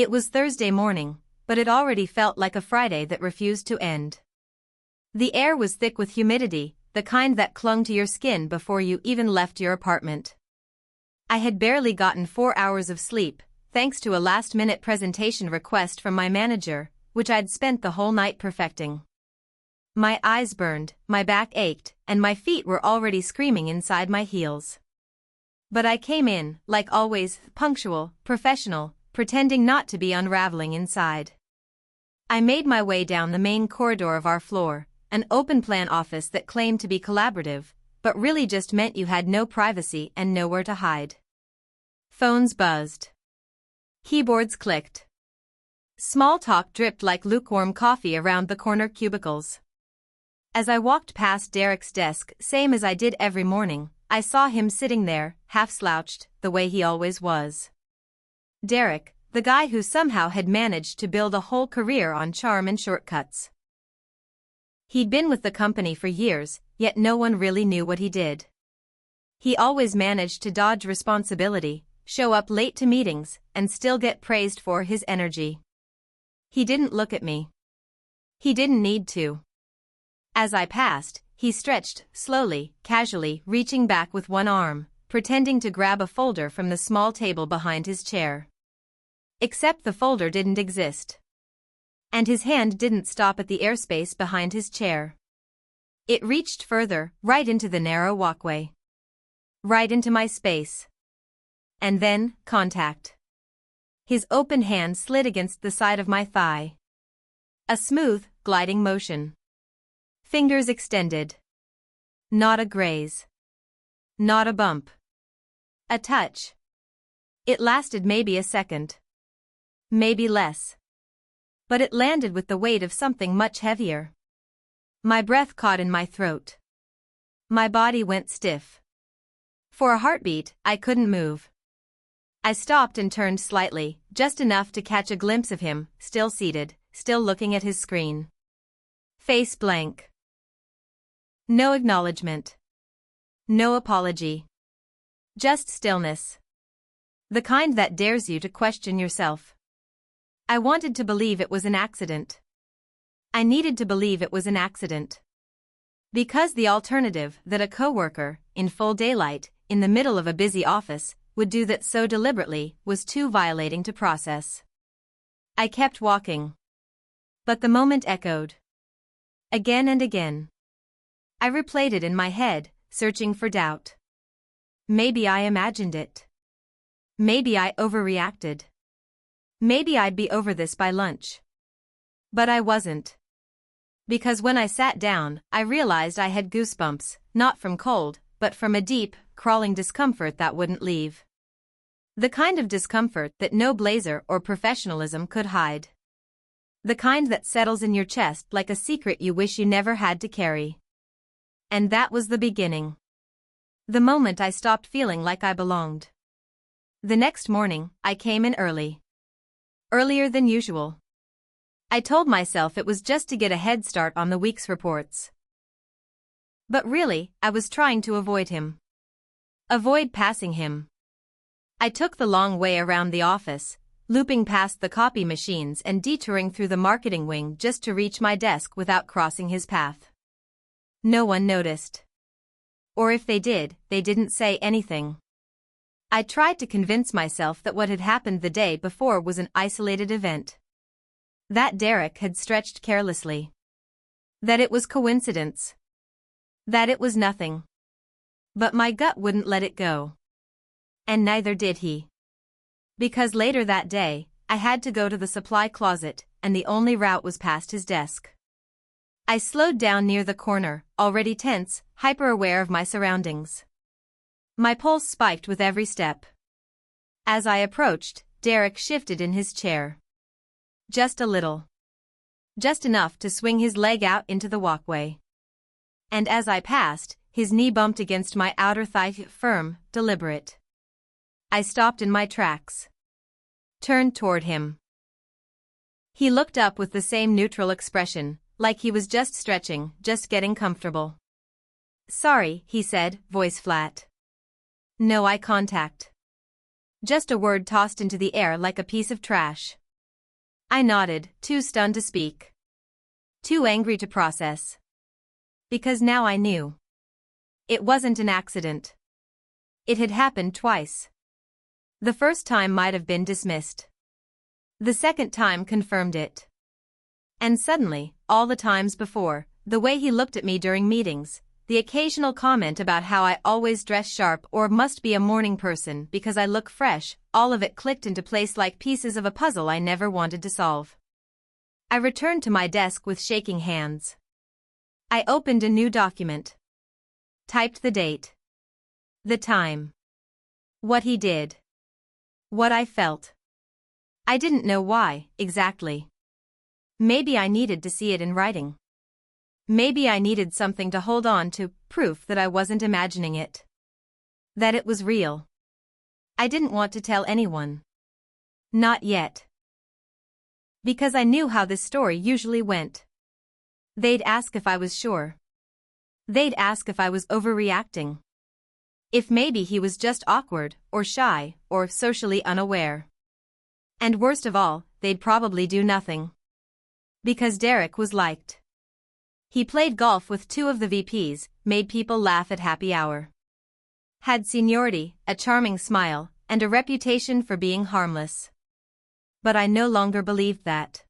It was Thursday morning, but it already felt like a Friday that refused to end. The air was thick with humidity, the kind that clung to your skin before you even left your apartment. I had barely gotten 4 hours of sleep, thanks to a last-minute presentation request from my manager, which I'd spent the whole night perfecting. My eyes burned, my back ached, and my feet were already screaming inside my heels. But I came in, like always, punctual, professional, pretending not to be unraveling inside. I made my way down the main corridor of our floor, an open-plan office that claimed to be collaborative, but really just meant you had no privacy and nowhere to hide. Phones buzzed. Keyboards clicked. Small talk dripped like lukewarm coffee around the corner cubicles. As I walked past Derek's desk, same as I did every morning, I saw him sitting there, half-slouched, the way he always was. Derek, the guy who somehow had managed to build a whole career on charm and shortcuts. He'd been with the company for years, yet no one really knew what he did. He always managed to dodge responsibility, show up late to meetings, and still get praised for his energy. He didn't look at me. He didn't need to. As I passed, he stretched, slowly, casually, reaching back with one arm, pretending to grab a folder from the small table behind his chair. Except the folder didn't exist. And his hand didn't stop at the airspace behind his chair. It reached further, right into the narrow walkway. Right into my space. And then, contact. His open hand slid against the side of my thigh. A smooth, gliding motion. Fingers extended. Not a graze. Not a bump. A touch. It lasted maybe a second. Maybe less. But it landed with the weight of something much heavier. My breath caught in my throat. My body went stiff. For a heartbeat, I couldn't move. I stopped and turned slightly, just enough to catch a glimpse of him, still seated, still looking at his screen. Face blank. No acknowledgement. No apology. Just stillness. The kind that dares you to question yourself. I wanted to believe it was an accident. I needed to believe it was an accident. Because the alternative that a coworker, in full daylight, in the middle of a busy office, would do that so deliberately was too violating to process. I kept walking. But the moment echoed. Again and again. I replayed it in my head, searching for doubt. Maybe I imagined it. Maybe I overreacted. Maybe I'd be over this by lunch. But I wasn't. Because when I sat down, I realized I had goosebumps, not from cold, but from a deep, crawling discomfort that wouldn't leave. The kind of discomfort that no blazer or professionalism could hide. The kind that settles in your chest like a secret you wish you never had to carry. And that was the beginning. The moment I stopped feeling like I belonged. The next morning, I came in early. Earlier than usual. I told myself it was just to get a head start on the week's reports. But really, I was trying to avoid him. Avoid passing him. I took the long way around the office, looping past the copy machines and detouring through the marketing wing just to reach my desk without crossing his path. No one noticed. Or if they did, they didn't say anything. I tried to convince myself that what had happened the day before was an isolated event. That Derek had stretched carelessly. That it was coincidence. That it was nothing. But my gut wouldn't let it go. And neither did he. Because later that day, I had to go to the supply closet, and the only route was past his desk. I slowed down near the corner, already tense, hyper-aware of my surroundings. My pulse spiked with every step. As I approached, Derek shifted in his chair. Just a little. Just enough to swing his leg out into the walkway. And as I passed, his knee bumped against my outer thigh, firm, deliberate. I stopped in my tracks. Turned toward him. He looked up with the same neutral expression, like he was just stretching, just getting comfortable. Sorry, he said, voice flat. No eye contact. Just a word tossed into the air like a piece of trash. I nodded, too stunned to speak. Too angry to process. Because now I knew. It wasn't an accident. It had happened twice. The first time might have been dismissed. The second time confirmed it. And suddenly, all the times before, the way he looked at me during meetings, the occasional comment about how I always dress sharp or must be a morning person because I look fresh, all of it clicked into place like pieces of a puzzle I never wanted to solve. I returned to my desk with shaking hands. I opened a new document. Typed the date. The time. What he did. What I felt. I didn't know why, exactly. Maybe I needed to see it in writing. Maybe I needed something to hold on to, proof that I wasn't imagining it. That it was real. I didn't want to tell anyone. Not yet. Because I knew how this story usually went. They'd ask if I was sure. They'd ask if I was overreacting. If maybe he was just awkward, or shy, or socially unaware. And worst of all, they'd probably do nothing. Because Derek was liked. He played golf with 2 of the VPs, made people laugh at happy hour. Had seniority, a charming smile, and a reputation for being harmless. But I no longer believed that.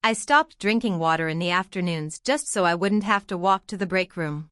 I stopped drinking water in the afternoons just so I wouldn't have to walk to the break room.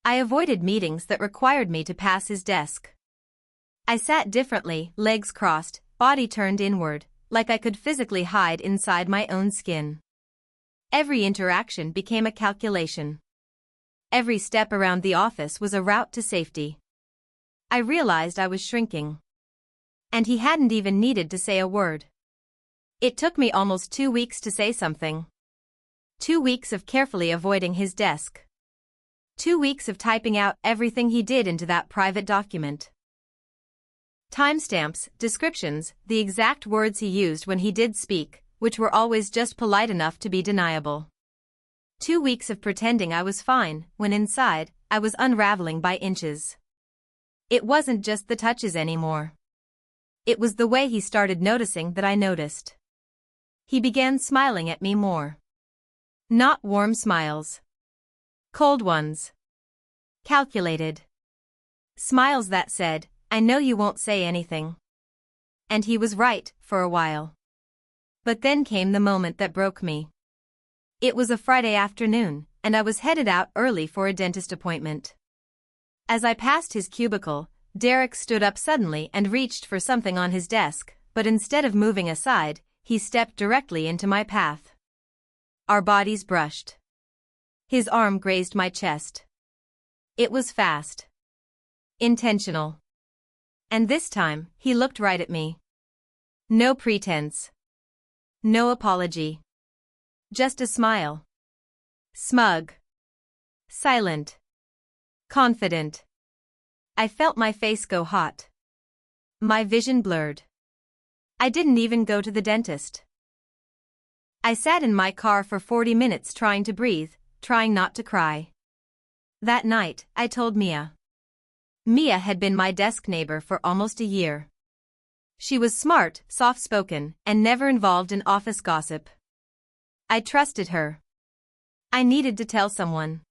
I avoided meetings that required me to pass his desk. I sat differently, legs crossed, body turned inward, like I could physically hide inside my own skin. Every interaction became a calculation. Every step around the office was a route to safety. I realized I was shrinking. And he hadn't even needed to say a word. It took me almost 2 weeks to say something. 2 weeks of carefully avoiding his desk. 2 weeks of typing out everything he did into that private document. Timestamps, descriptions, the exact words he used when he did speak, which were always just polite enough to be deniable. 2 weeks of pretending I was fine, when inside, I was unraveling by inches. It wasn't just the touches anymore. It was the way he started noticing that I noticed. He began smiling at me more. Not warm smiles. Cold ones. Calculated. Smiles that said, I know you won't say anything. And he was right, for a while. But then came the moment that broke me. It was a Friday afternoon, and I was headed out early for a dentist appointment. As I passed his cubicle, Derek stood up suddenly and reached for something on his desk, but instead of moving aside, he stepped directly into my path. Our bodies brushed. His arm grazed my chest. It was fast. Intentional. And this time, he looked right at me. No pretense. No apology. Just a smile. Smug. Silent. Confident. I felt my face go hot. My vision blurred. I didn't even go to the dentist. I sat in my car for 40 minutes trying to breathe, trying not to cry. That night, I told Mia. Mia had been my desk neighbor for almost a year. She was smart, soft-spoken, and never involved in office gossip. I trusted her. I needed to tell someone.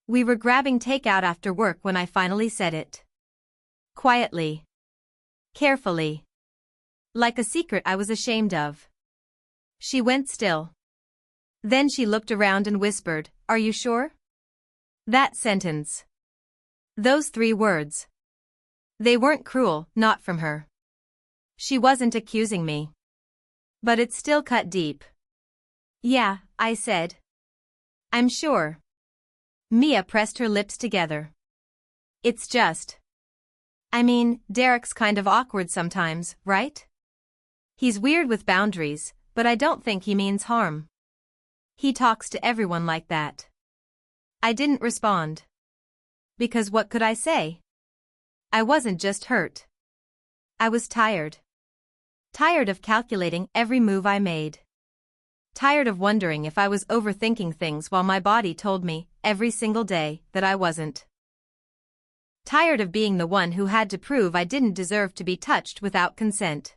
We were grabbing takeout after work when I finally said it. Quietly. Carefully. Like a secret I was ashamed of. She went still. Then she looked around and whispered, "Are you sure?" That sentence. Those 3 words. They weren't cruel, not from her. She wasn't accusing me. But it still cut deep. "Yeah," I said. "I'm sure." Mia pressed her lips together. "It's just. I mean, Derek's kind of awkward sometimes, right? He's weird with boundaries, but I don't think he means harm. He talks to everyone like that." I didn't respond. Because what could I say? I wasn't just hurt. I was tired. Tired of calculating every move I made. Tired of wondering if I was overthinking things while my body told me, every single day, that I wasn't. Tired of being the one who had to prove I didn't deserve to be touched without consent.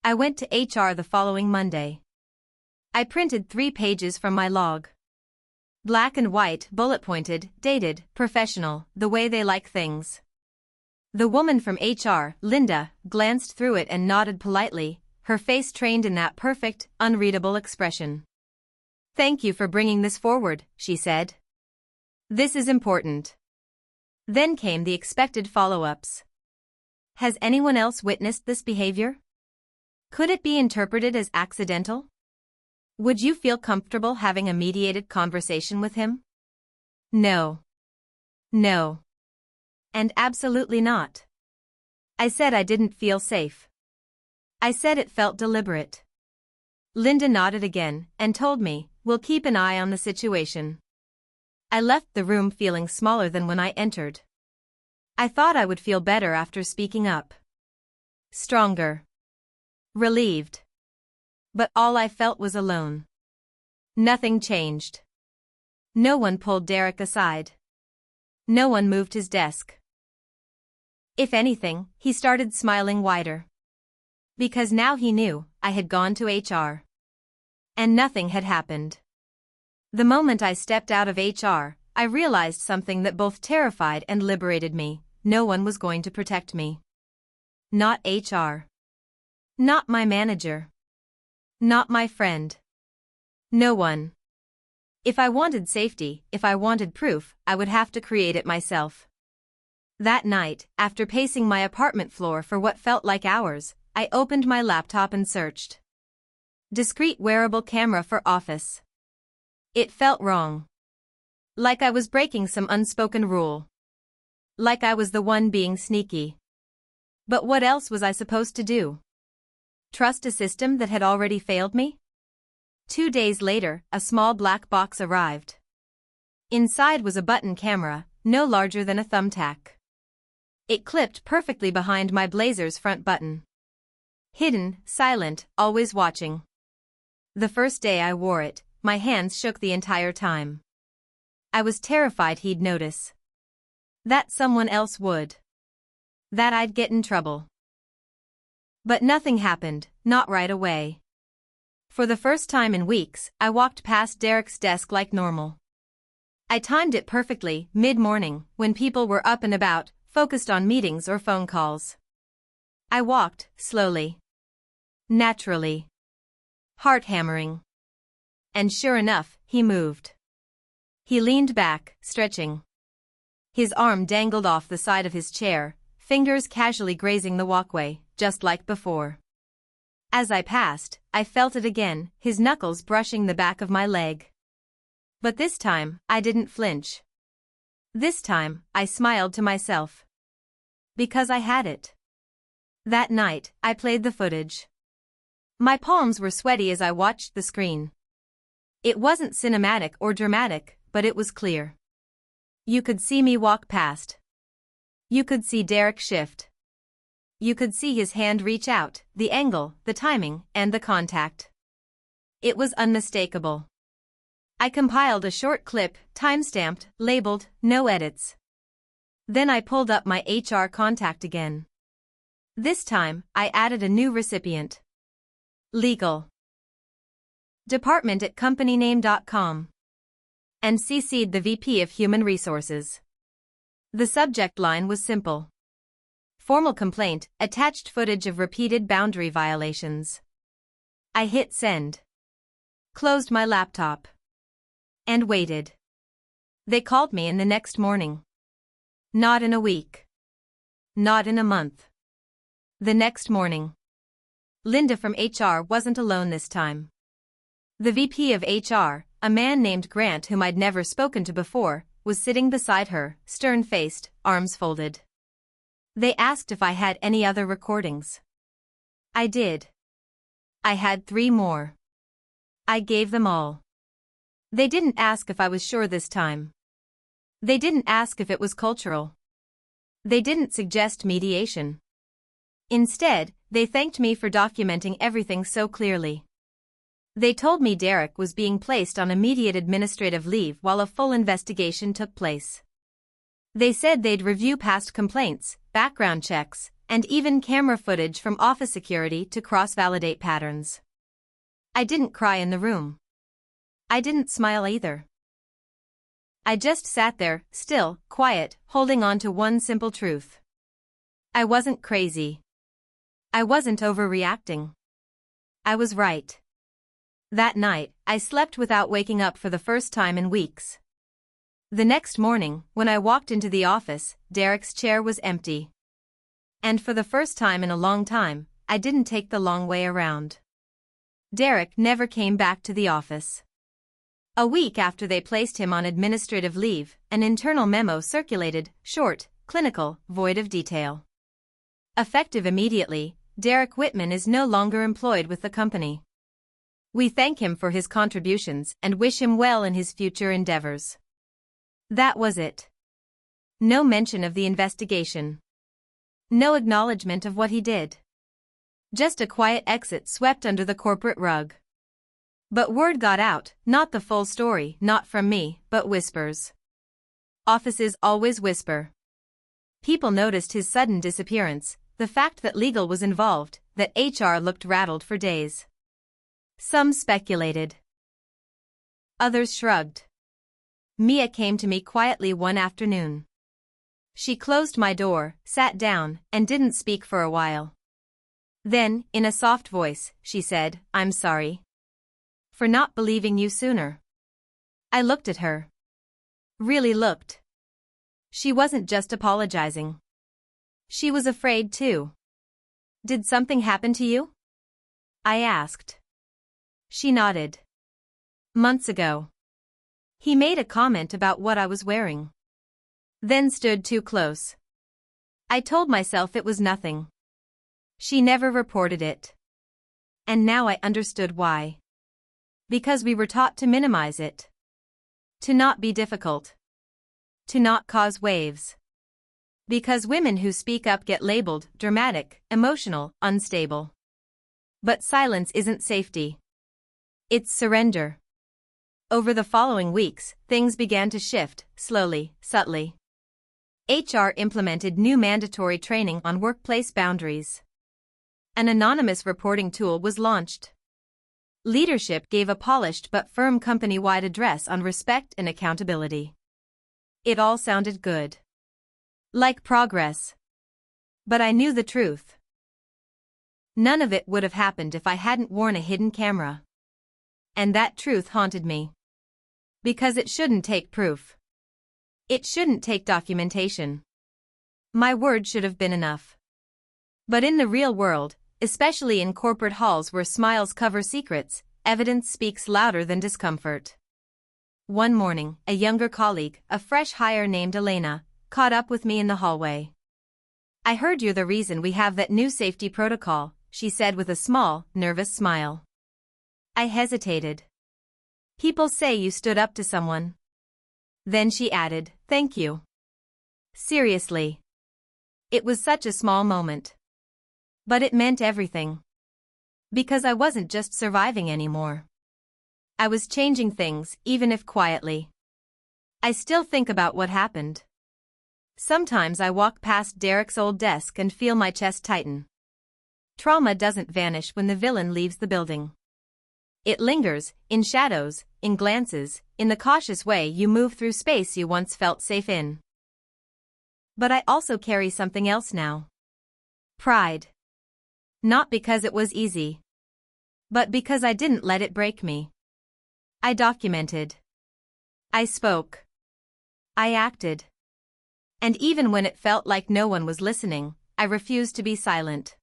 I went to HR the following Monday. I printed 3 pages from my log. Black and white, bullet-pointed, dated, professional, the way they like things. The woman from HR, Linda, glanced through it and nodded politely, her face trained in that perfect, unreadable expression. "Thank you for bringing this forward," she said. "This is important." Then came the expected follow-ups. "Has anyone else witnessed this behavior? Could it be interpreted as accidental? Would you feel comfortable having a mediated conversation with him?" No. No. And absolutely not. I said I didn't feel safe. I said it felt deliberate. Linda nodded again and told me, "We'll keep an eye on the situation." I left the room feeling smaller than when I entered. I thought I would feel better after speaking up. Stronger. Relieved. But all I felt was alone. Nothing changed. No one pulled Derek aside. No one moved his desk. If anything, he started smiling wider. Because now he knew I had gone to HR. And nothing had happened. The moment I stepped out of HR, I realized something that both terrified and liberated me. No one was going to protect me. Not HR. Not my manager. Not my friend. No one. If I wanted safety, if I wanted proof, I would have to create it myself. That night, after pacing my apartment floor for what felt like hours, I opened my laptop and searched. Discreet wearable camera for office. It felt wrong. Like I was breaking some unspoken rule. Like I was the one being sneaky. But what else was I supposed to do? Trust a system that had already failed me? 2 days later, a small black box arrived. Inside was a button camera, no larger than a thumbtack. It clipped perfectly behind my blazer's front button. Hidden, silent, always watching. The first day I wore it, my hands shook the entire time. I was terrified he'd notice. That someone else would. That I'd get in trouble. But nothing happened, not right away. For the first time in weeks, I walked past Derek's desk like normal. I timed it perfectly, mid-morning, when people were up and about, focused on meetings or phone calls. I walked, slowly. Naturally. Heart-hammering. And sure enough, he moved. He leaned back, stretching. His arm dangled off the side of his chair, fingers casually grazing the walkway, just like before. As I passed, I felt it again, his knuckles brushing the back of my leg. But this time, I didn't flinch. This time, I smiled to myself. Because I had it. That night, I played the footage. My palms were sweaty as I watched the screen. It wasn't cinematic or dramatic, but it was clear. You could see me walk past. You could see Derek shift. You could see his hand reach out, the angle, the timing, and the contact. It was unmistakable. I compiled a short clip, time-stamped, labeled, "No edits." Then I pulled up my HR contact again. This time, I added a new recipient. Legal. Department at companyname.com. And CC'd the VP of Human Resources. The subject line was simple. Formal complaint, attached footage of repeated boundary violations. I hit send. Closed my laptop. And waited. They called me in the next morning. Not in a week. Not in a month. The next morning. Linda from HR wasn't alone this time. The VP of HR, a man named Grant whom I'd never spoken to before, was sitting beside her, stern-faced, arms folded. They asked if I had any other recordings. I did. I had 3 more. I gave them all. They didn't ask if I was sure this time. They didn't ask if it was cultural. They didn't suggest mediation. Instead, they thanked me for documenting everything so clearly. They told me Derek was being placed on immediate administrative leave while a full investigation took place. They said they'd review past complaints, background checks, and even camera footage from office security to cross-validate patterns. I didn't cry in the room. I didn't smile either. I just sat there, still, quiet, holding on to one simple truth. I wasn't crazy. I wasn't overreacting. I was right. That night, I slept without waking up for the first time in weeks. The next morning, when I walked into the office, Derek's chair was empty. And for the first time in a long time, I didn't take the long way around. Derek never came back to the office. A week after they placed him on administrative leave, an internal memo circulated, short, clinical, void of detail. Effective immediately, Derek Whitman is no longer employed with the company. We thank him for his contributions and wish him well in his future endeavors. That was it. No mention of the investigation. No acknowledgement of what he did. Just a quiet exit swept under the corporate rug. But word got out, not the full story, not from me, but whispers. Offices always whisper. People noticed his sudden disappearance, the fact that legal was involved, that HR looked rattled for days. Some speculated. Others shrugged. Mia came to me quietly one afternoon. She closed my door, sat down, and didn't speak for a while. Then, in a soft voice, she said, "I'm sorry for not believing you sooner." I looked at her. Really looked. She wasn't just apologizing. She was afraid too. "Did something happen to you?" I asked. She nodded. "Months ago. He made a comment about what I was wearing. Then stood too close. I told myself it was nothing. She never reported it. And now I understood why. Because we were taught to minimize it. To not be difficult. To not cause waves. Because women who speak up get labeled dramatic, emotional, unstable. But silence isn't safety. It's surrender. Over the following weeks, things began to shift, slowly, subtly. HR implemented new mandatory training on workplace boundaries. An anonymous reporting tool was launched. Leadership gave a polished but firm company-wide address on respect and accountability. It all sounded good. Like progress. But I knew the truth. None of it would have happened if I hadn't worn a hidden camera. And that truth haunted me. Because it shouldn't take proof. It shouldn't take documentation. My word should have been enough. But in the real world, especially in corporate halls where smiles cover secrets, evidence speaks louder than discomfort. One morning, a younger colleague, a fresh hire named Elena, caught up with me in the hallway. "I heard you're the reason we have that new safety protocol," she said with a small, nervous smile. I hesitated. "People say you stood up to someone." Then she added, "Thank you." Seriously. It was such a small moment. But it meant everything. Because I wasn't just surviving anymore. I was changing things, even if quietly. I still think about what happened. Sometimes I walk past Derek's old desk and feel my chest tighten. Trauma doesn't vanish when the villain leaves the building. It lingers, in shadows, in glances, in the cautious way you move through space you once felt safe in. But I also carry something else now. Pride. Not because it was easy. But because I didn't let it break me. I documented. I spoke. I acted. And even when it felt like no one was listening, I refused to be silent.